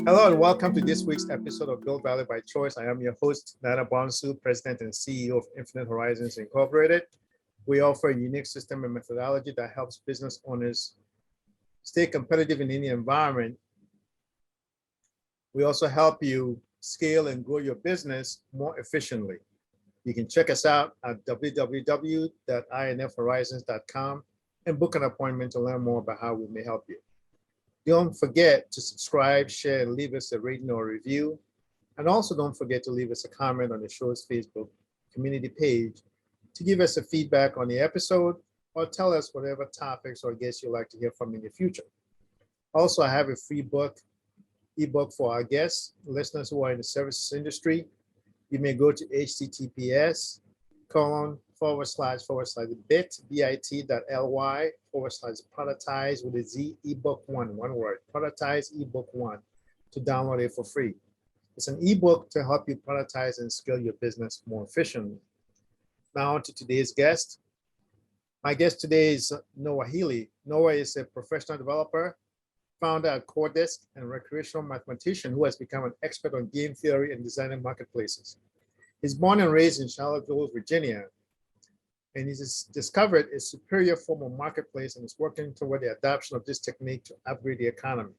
Hello and welcome to this week's episode of Build Value by Choice. I am your host, Nana Bonsu, President and CEO of Infinite Horizons Incorporated. We offer a unique system and methodology that helps business owners stay competitive in any environment. We also help you scale and grow your business more efficiently. You can check us out at www.infhorizons.com and book an appointment to learn more about how we may help you. Don't forget to subscribe, share, and leave us a rating or review. And also don't forget to leave us a comment on the show's Facebook community page to give us a feedback on the episode or tell us whatever topics or guests you'd like to hear from in the future. Also, I have a free ebook for our guests, listeners who are in the services industry. You may go to https://bit.ly/productize with a Z ebook one word, productize ebook one to download it for free. It's an ebook to help you productize and scale your business more efficiently. Now on to today's guest. My guest today is Noah Healy. Noah is a professional developer, founder at Coordisc, and recreational mathematician who has become an expert on game theory and designing marketplaces. He's born and raised in Charlottesville, Virginia, and he's discovered a superior form of marketplace and is working toward the adoption of this technique to upgrade the economy.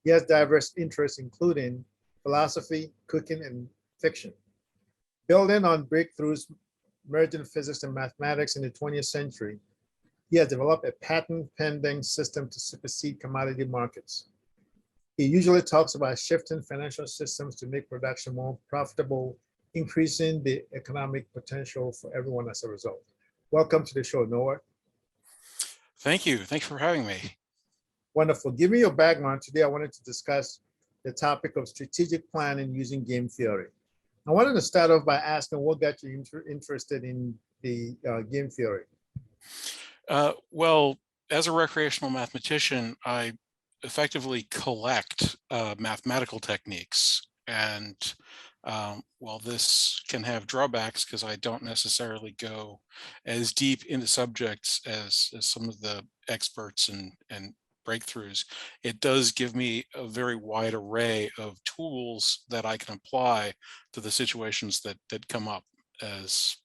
He has diverse interests, including philosophy, cooking, and fiction. Building on breakthroughs merging physics and mathematics in the 20th century, he has developed a patent-pending system to supersede commodity markets. He usually talks about shifting financial systems to make production more profitable, increasing the economic potential for everyone as a result. Welcome to the show, Noah. Thank you. Thanks for having me. Wonderful. Give me your background. Today, I wanted to discuss the topic of strategic planning using game theory. I wanted to start off by asking what got you interested in the game theory? Well, as a recreational mathematician, I effectively collect mathematical techniques. And while this can have drawbacks because I don't necessarily go as deep into subjects as some of the experts and breakthroughs, it does give me a very wide array of tools that I can apply to the situations that come up as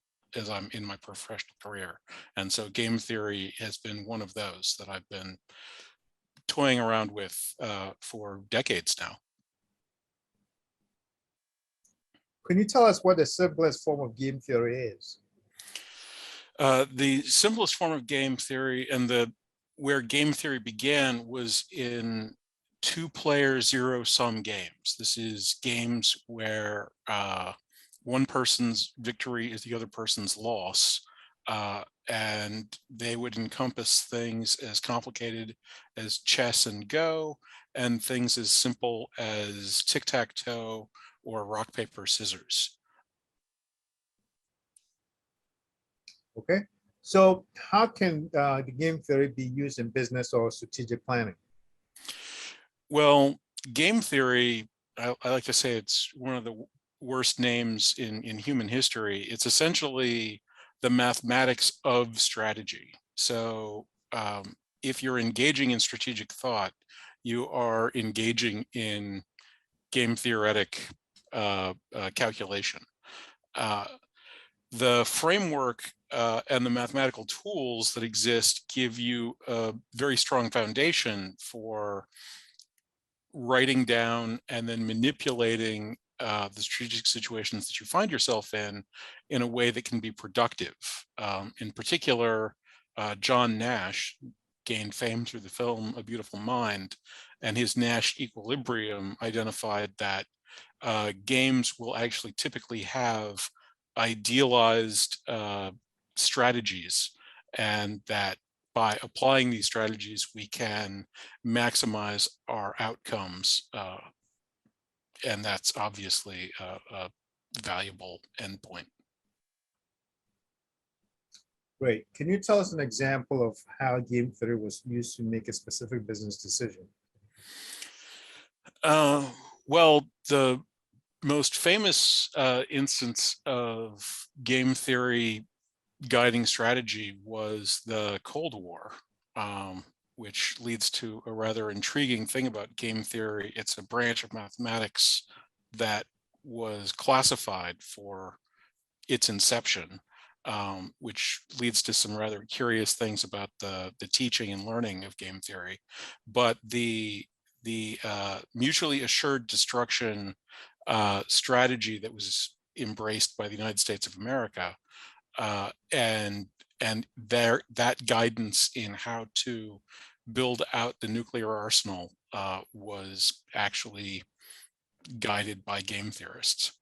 I'm in my professional career. And so game theory has been one of those that I've been toying around with for decades now. Can you tell us what the simplest form of game theory is? The simplest form of game theory and where game theory began was in two-player zero-sum games. This is games where one person's victory is the other person's loss, and they would encompass things as complicated as chess and Go, and things as simple as tic-tac-toe or rock, paper, scissors. Okay, so how can the game theory be used in business or strategic planning? Well, game theory, I like to say it's one of the worst names in human history. It's essentially the mathematics of strategy. So if you're engaging in strategic thought, you are engaging in game theoretic calculation. The framework and the mathematical tools that exist give you a very strong foundation for writing down and then manipulating the strategic situations that you find yourself in a way that can be productive. In particular, John Nash gained fame through the film A Beautiful Mind, and his Nash equilibrium identified that games will actually typically have idealized strategies, and that by applying these strategies, we can maximize our outcomes. And that's obviously a valuable endpoint. Great. Can you tell us an example of how game theory was used to make a specific business decision? Well, the most famous instance of game theory guiding strategy was the Cold War. which leads to a rather intriguing thing about game theory. It's a branch of mathematics that was classified for its inception, which leads to some rather curious things about the teaching and learning of game theory. But the mutually assured destruction strategy that was embraced by the United States of America, and that guidance in how to build out the nuclear arsenal was actually guided by game theorists.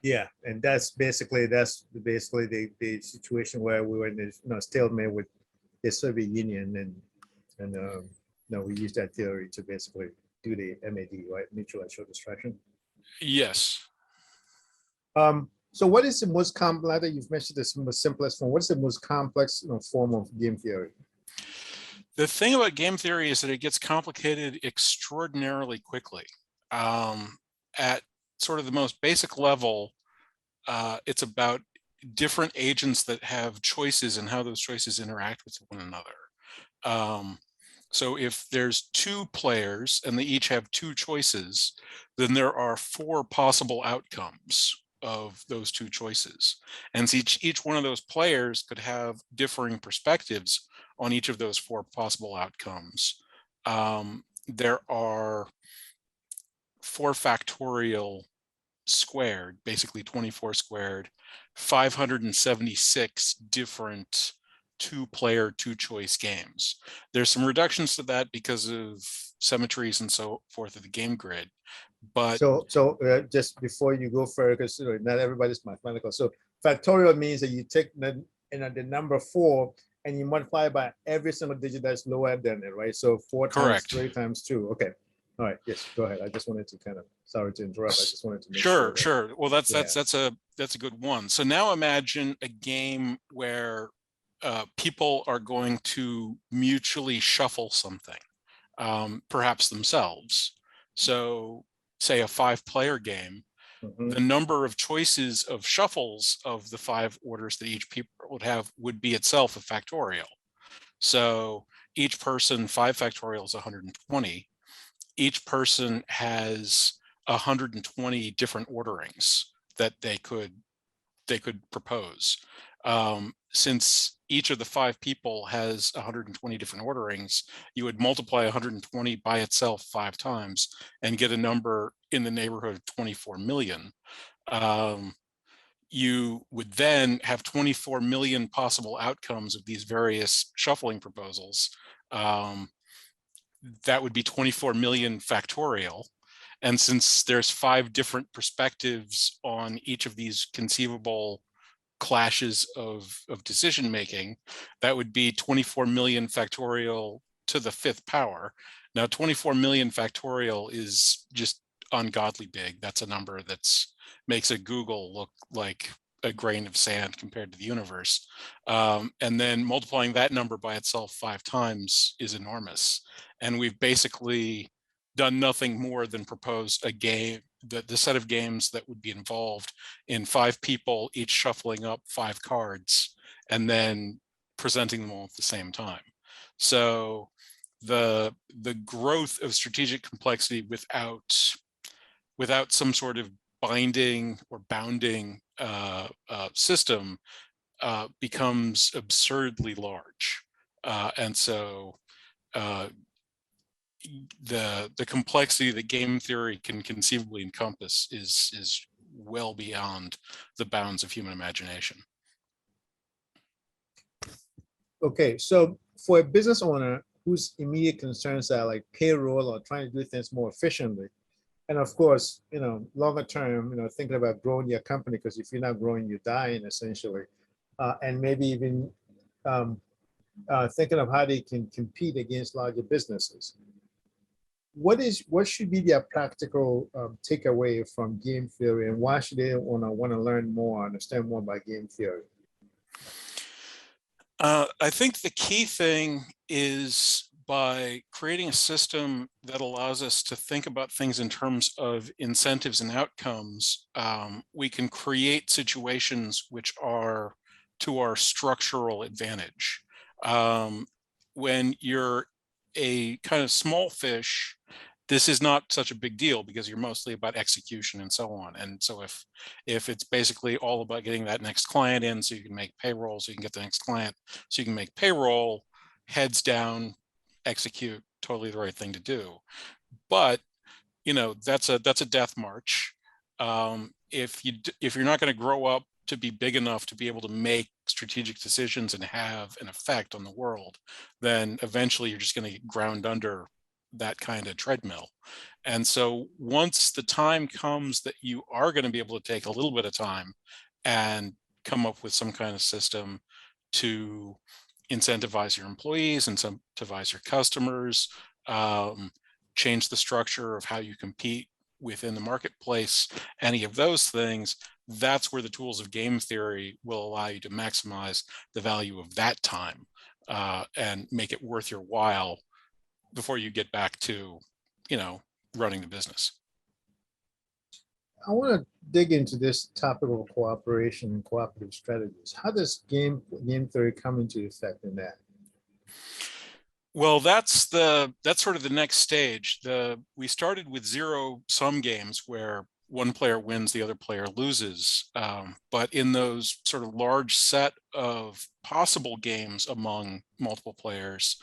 Yeah, and that's basically the situation where we were in this, stalemate with the Soviet Union, and we used that theory to basically do the MAD, right, mutual assured destruction. Yes. So what is the most complex? That you've mentioned this most simplest form. What's the most complex form of game theory? The thing about game theory is that it gets complicated extraordinarily quickly. At sort of the most basic level, it's about different agents that have choices and how those choices interact with one another. So if there's two players and they each have two choices, then there are four possible outcomes of those two choices. And so each one of those players could have differing perspectives on each of those four possible outcomes. There are 4 factorial squared, basically 24 squared, 576 different two-player, two-choice games. There's some reductions to that because of symmetries and so forth of the game grid. But so just before you go further, because not everybody's mathematical. So factorial means that you take the number 4 and you multiply by every single digit that's lower than it, right? So 4 correct. times 3 times 2. Okay. All right. Yes. Go ahead. I just wanted to sorry to interrupt. I just wanted to make sure. Sure. Well, that's a good one. So now imagine a game where people are going to mutually shuffle something, perhaps themselves. So say a 5-player game, the number of choices of shuffles of the 5 orders that each people would have would be itself a factorial. So each person, 5 factorial is 120. Each person has 120 different orderings that they could propose. Since each of the 5 people has 120 different orderings, you would multiply 120 by itself 5 times and get a number in the neighborhood of 24 million. You would then have 24 million possible outcomes of these various shuffling proposals. That would be 24 million factorial. And since there's 5 different perspectives on each of these conceivable clashes of decision making, that would be 24 million factorial to the 5th power. Now 24 million factorial is just ungodly big. That's a number that's makes a Google look like a grain of sand compared to the universe. And then multiplying that number by itself 5 times is enormous. And we've basically done nothing more than propose a game, the set of games that would be involved in 5 people, each shuffling up 5 cards and then presenting them all at the same time. So the growth of strategic complexity without some sort of binding or bounding system becomes absurdly large. And so the complexity that game theory can conceivably encompass is well beyond the bounds of human imagination. Okay, so for a business owner whose immediate concerns are like payroll or trying to do things more efficiently, and of course, longer term, thinking about growing your company, because if you're not growing, you're dying essentially, and maybe even thinking of how they can compete against larger businesses. What should be their practical takeaway from game theory, and why should they want to learn more, understand more about game theory? I think the key thing is by creating a system that allows us to think about things in terms of incentives and outcomes, we can create situations which are to our structural advantage. When you're a kind of small fish, this is not such a big deal because you're mostly about execution and so on. And so if it's basically all about getting that next client in so you can make payroll, so you can get the next client, so you can make payroll, heads down, execute, totally the right thing to do. But that's a death march. If you're not going to grow up to be big enough to be able to make strategic decisions and have an effect on the world, then eventually you're just going to get ground under that kind of treadmill. And so once the time comes that you are going to be able to take a little bit of time and come up with some kind of system to incentivize your employees, incentivize your customers, change the structure of how you compete within the marketplace, any of those things, that's where the tools of game theory will allow you to maximize the value of that time and make it worth your while before you get back to, running the business. I want to dig into this topic of cooperation and cooperative strategies. How does game theory come into effect in that? Well, that's sort of the next stage. We started with zero-sum games where one player wins, the other player loses. But in those sort of large set of possible games among multiple players,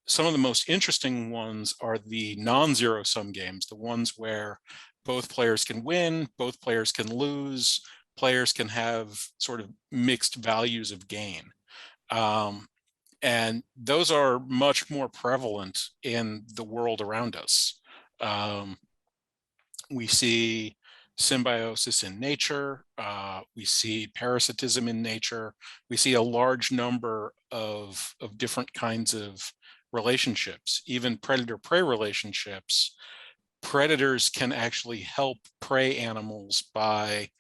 some of the most interesting ones are the non-zero sum games, the ones where both players can win, both players can lose, players can have sort of mixed values of gain. And those are much more prevalent in the world around us. We see symbiosis in nature, we see parasitism in nature, we see a large number of different kinds of relationships, even predator-prey relationships. Predators can actually help prey animals by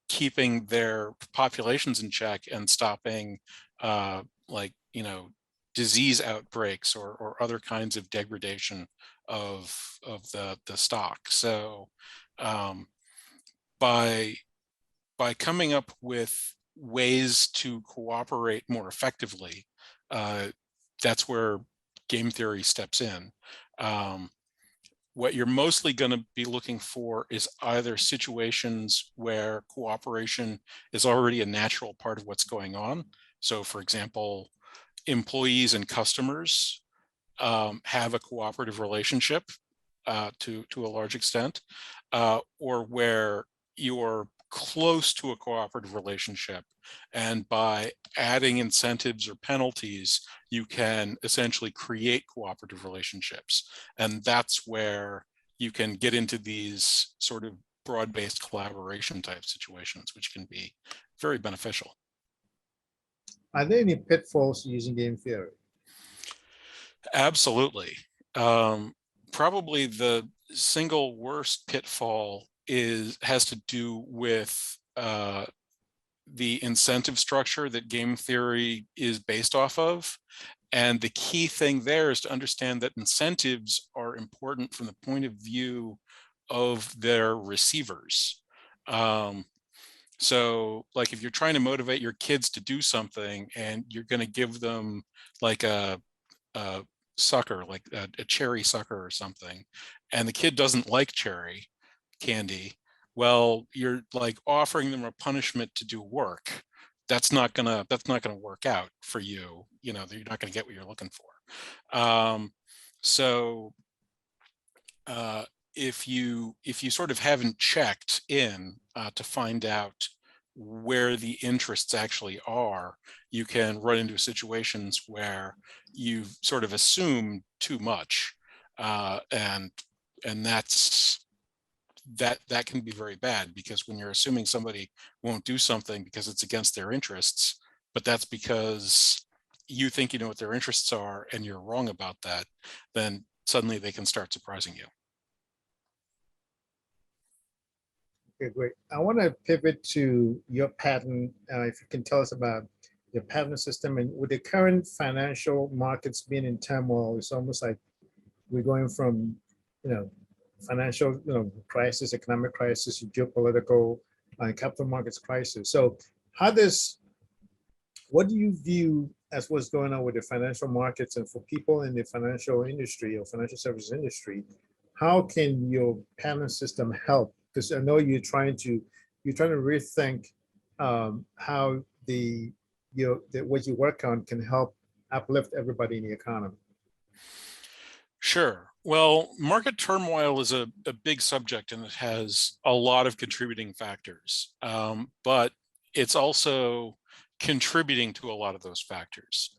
keeping their populations in check and stopping disease outbreaks or other kinds of degradation of the stock. So by coming up with ways to cooperate more effectively, that's where game theory steps in. What you're mostly going to be looking for is either situations where cooperation is already a natural part of what's going on. So, for example, employees and customers have a cooperative relationship to a large extent, or where you're close to a cooperative relationship, and by adding incentives or penalties, you can essentially create cooperative relationships. And that's where you can get into these sort of broad-based collaboration type situations, which can be very beneficial. Are there any pitfalls using game theory? Absolutely. Probably the single worst pitfall has to do with the incentive structure that game theory is based off of. And the key thing there is to understand that incentives are important from the point of view of their receivers. So like if you're trying to motivate your kids to do something and you're going to give them like a sucker, like a cherry sucker or something, and the kid doesn't like cherry candy, well, you're like offering them a punishment to do work. That's not gonna work out for you. You're not gonna get what you're looking for. So if you sort of haven't checked in to find out where the interests actually are, you can run into situations where you've sort of assumed too much, and that can be very bad, because when you're assuming somebody won't do something because it's against their interests, but that's because you think you know what their interests are and you're wrong about that, then suddenly they can start surprising you. Okay, great. I want to pivot to your patent. If you can tell us about your patent system, and with the current financial markets being in turmoil, it's almost like we're going from, financial, crisis, economic crisis, geopolitical, and capital markets crisis. So how does what do you view as what's going on with the financial markets, and for people in the financial industry or financial services industry, how can your patent system help? Because I know you're trying to rethink how what you work on can help uplift everybody in the economy. Sure. Well, market turmoil is a big subject, and it has a lot of contributing factors, but it's also contributing to a lot of those factors.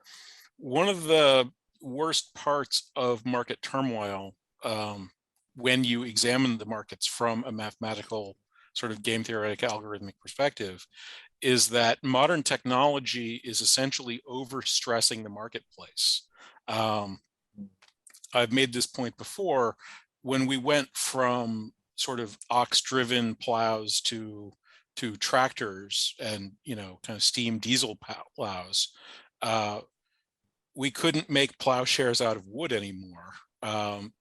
One of the worst parts of market turmoil, when you examine the markets from a mathematical sort of game theoretic algorithmic perspective, is that modern technology is essentially overstressing the marketplace. I've made this point before. When we went from sort of ox-driven plows to tractors and kind of steam diesel plows, we couldn't make plowshares out of wood anymore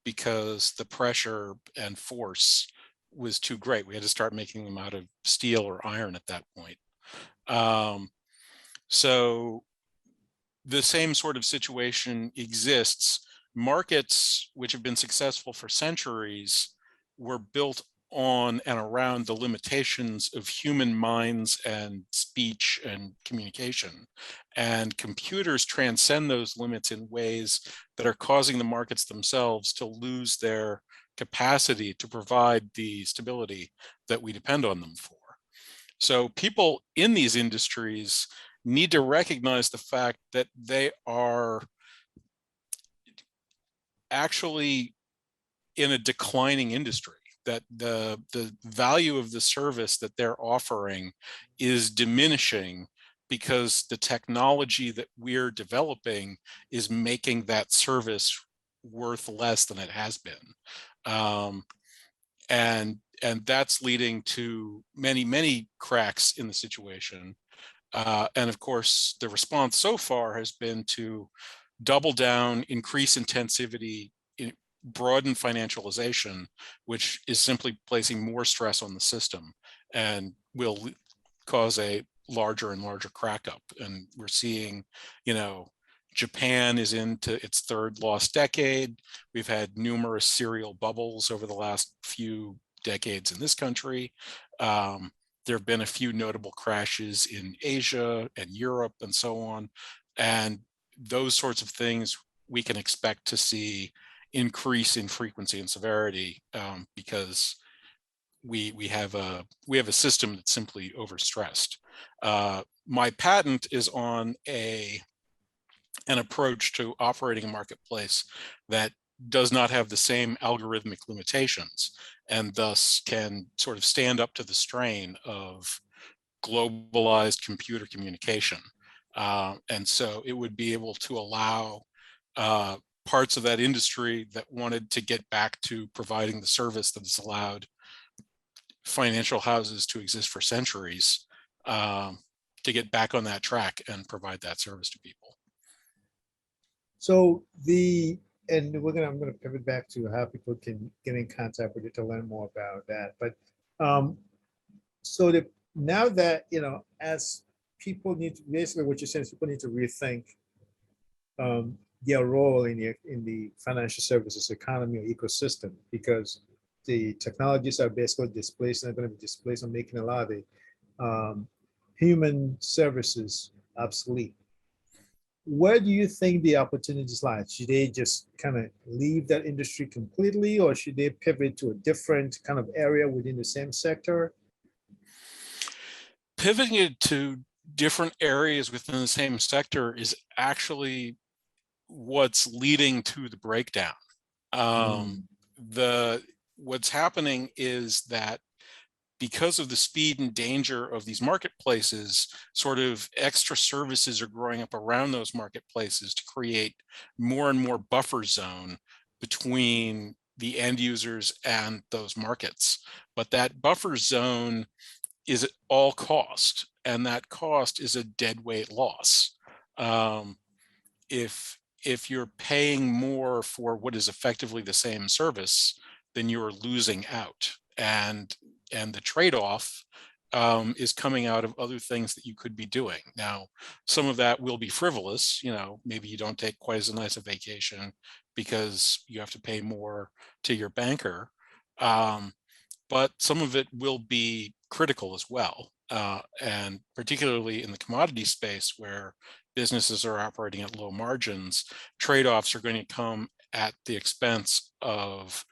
because the pressure and force was too great. We had to start making them out of steel or iron at that point. So the same sort of situation exists. Markets which have been successful for centuries were built on and around the limitations of human minds and speech and communication. And computers transcend those limits in ways that are causing the markets themselves to lose their capacity to provide the stability that we depend on them for. So people in these industries need to recognize the fact that they are actually in a declining industry, that the value of the service that they're offering is diminishing because the technology that we're developing is making that service worth less than it has been. And that's leading to many cracks in the situation. And of course, the response so far has been to double down, increase intensivity, broaden financialization, which is simply placing more stress on the system and will cause a larger and larger crack up. And we're seeing, Japan is into its third lost decade. We've had numerous serial bubbles over the last few decades in this country. There have been a few notable crashes in Asia and Europe and so on. And those sorts of things we can expect to see increase in frequency and severity because we have a system that's simply overstressed. My patent is on an approach to operating a marketplace that does not have the same algorithmic limitations, and thus can sort of stand up to the strain of globalized computer communication. And so it would be able to allow parts of that industry that wanted to get back to providing the service that has allowed financial houses to exist for centuries to get back on that track and provide that service to people. So I'm gonna pivot back to how people can get in contact with you to learn more about that. But now that as people need to, basically what you're saying is people need to rethink their role in the financial services economy or ecosystem, because the technologies are basically displaced and are going to be displaced and making a lot of the human services obsolete. Where do you think the opportunities lie? Should they just kind of leave that industry completely, or should they pivot to a different kind of area within the same sector? Pivoting it to different areas within the same sector is actually what's leading to the breakdown. What's happening is that because of the speed and danger of these marketplaces, sort of extra services are growing up around those marketplaces to create more and more buffer zone between the end users and those markets. But that buffer zone is at all cost, and that cost is a deadweight loss. If you're paying more for what is effectively the same service, then you're losing out. And the trade-off is coming out of other things that you could be doing. Now, some of that will be frivolous. Maybe you don't take quite as nice a vacation because you have to pay more to your banker. But some of it will be critical as well. And particularly in the commodity space where businesses are operating at low margins, trade-offs are going to come at the expense of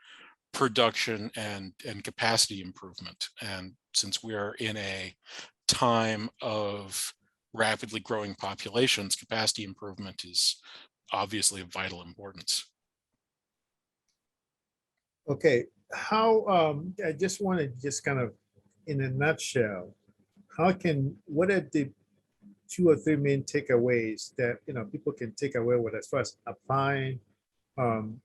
production and capacity improvement. And since we are in a time of rapidly growing populations, capacity improvement is obviously of vital importance. Okay, I just want to just kind of, in a nutshell, what are the 2 or 3 main takeaways that, people can take away with as far as um,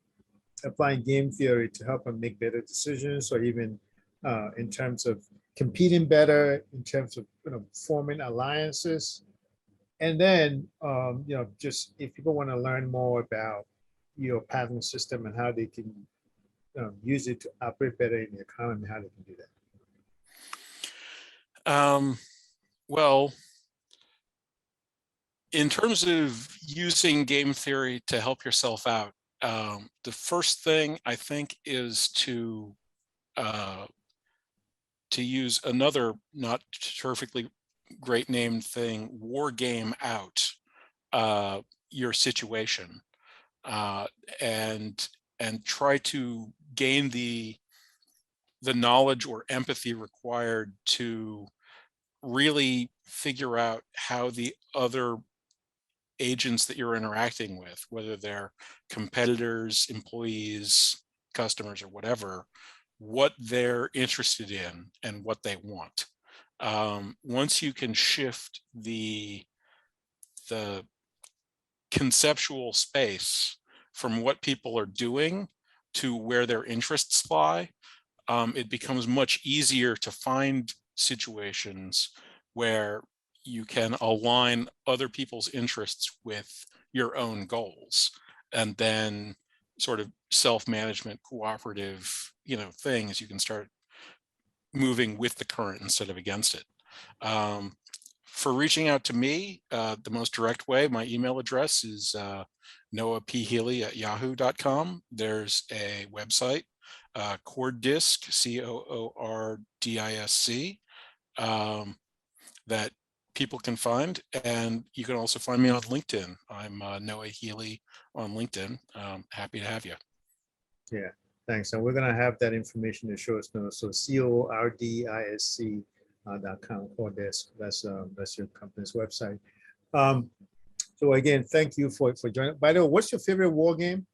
applying game theory to help them make better decisions, or even in terms of competing better, in terms of, forming alliances. And then, just if people want to learn more about your patent system and how they can use it to operate better in the economy, how they can do that. Well, in terms of using game theory to help yourself out, the first thing I think is to use another not perfectly great named thing, war game out your situation, and try to gain the knowledge or empathy required to really figure out how the other agents that you're interacting with, whether they're competitors, employees, customers, or whatever, what they're interested in and what they want. Once you can shift the conceptual space from what people are doing to where their interests lie, it becomes much easier to find situations where you can align other people's interests with your own goals, and then sort of self-management, cooperative, things, you can start moving with the current instead of against it. For reaching out to me, the most direct way, my email address is noahphealy@yahoo.com. There's a website, Coordisc, Coordisc, that people can find, and you can also find me on LinkedIn. I'm Noah Healy on LinkedIn. Happy to have you. Yeah, thanks. And we're gonna have that information to show us now. So Coordisc.com, Coordisc. That's your company's website. So again, thank you for joining. By the way, what's your favorite war game?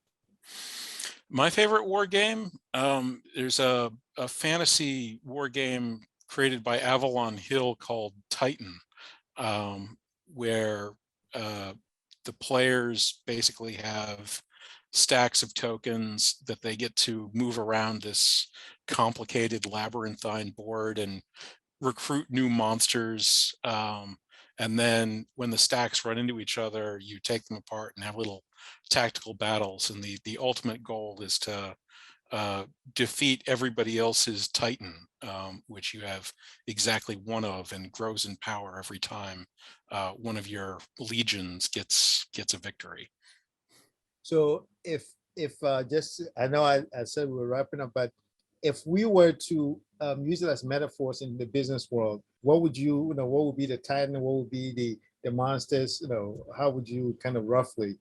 My favorite war game, there's a fantasy war game created by Avalon Hill called Titan, where the players basically have stacks of tokens that they get to move around this complicated labyrinthine board and recruit new monsters. And then when the stacks run into each other, you take them apart and have little tactical battles. And the ultimate goal is to defeat everybody else's Titan, which you have exactly one of, and grows in power every time one of your legions gets a victory. So if just, I know I said we were wrapping up, but if we were to use it as metaphors in the business world, what would what would be the Titan, and what would be the monsters? How would you kind of roughly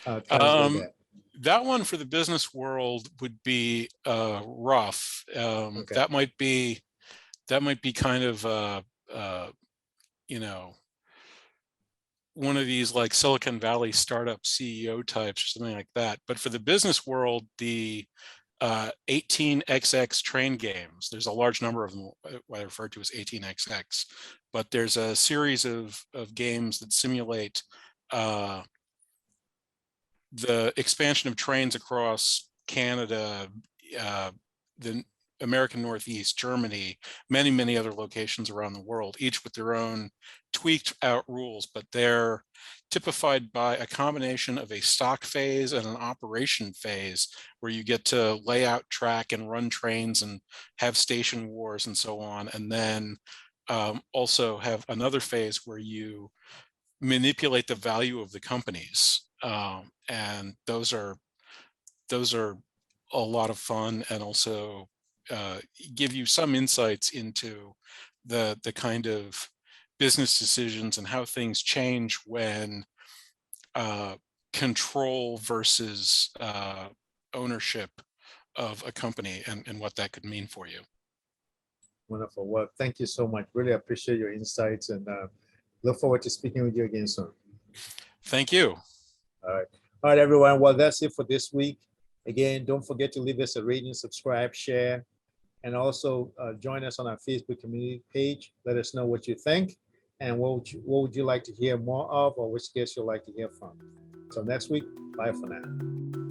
translate that? That one for the business world would be rough. Okay. That might be kind of one of these like Silicon Valley startup CEO types or something like that. But for the business world, the 18xx train games, there's a large number of them, what I refer to as 18xx, but there's a series of games that simulate the expansion of trains across Canada, the American Northeast, Germany, many other locations around the world, each with their own tweaked out rules, but they're typified by a combination of a stock phase and an operation phase, where you get to lay out track and run trains and have station wars and so on. And then also have another phase where you manipulate the value of the companies, and those are a lot of fun, and also give you some insights into the kind of business decisions and how things change when control versus ownership of a company, and what that could mean for you. Wonderful. Well, thank you so much. Really appreciate your insights, and look forward to speaking with you again soon. Thank you. All right. All right, everyone. Well, that's it for this week. Again, don't forget to leave us a rating, subscribe, share, and also join us on our Facebook community page. Let us know what you think and what would you like to hear more of, or which guests you'd like to hear from. So next week, bye for now.